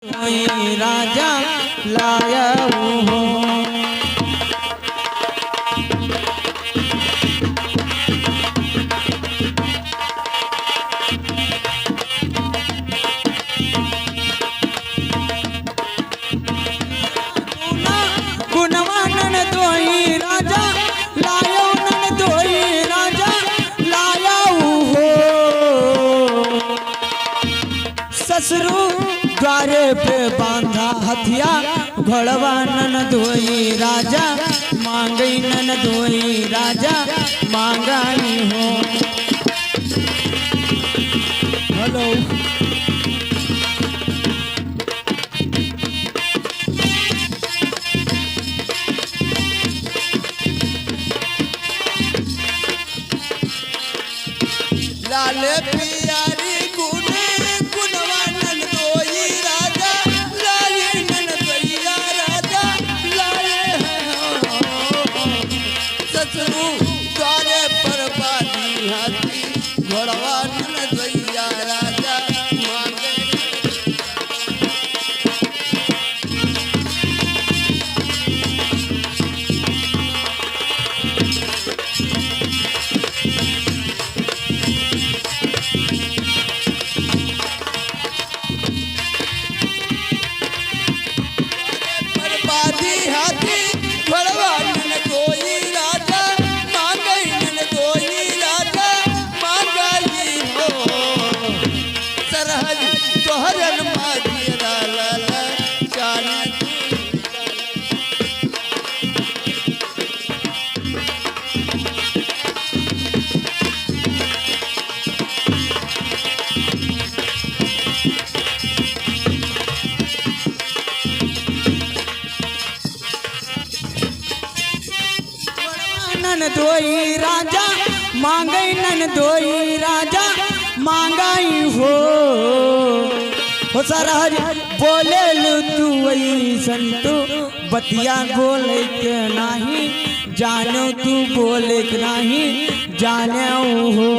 राजा लाया हो। गुणवानन दोई राजा लायो नन दोई राजा लाया हो। ससुरु द्वारे पे बांधा हथिया घोड़वा नन दोई राजा मांगई नन दोई राजा मांगाई हो। हेलो लाले पियारी गुने गुणवानन दोई राजा लाली नन दोइया राजा लाले ससुरु द्वारे पर बाधी हाथी घोड़वानन दोइया राजा मांगे। बाधी हाथी घोड़वानन दोई राजा मांगई नन दोई राजा मांगई हो। सरहज तोहरन माजी लाल जानी नन दोई राजा मांगई नन दोई राजा मांगाई हो। सरहज बोले लू तू वही संतु बतिया बोले के नहीं जानो तू बोले के नहीं जाने हो।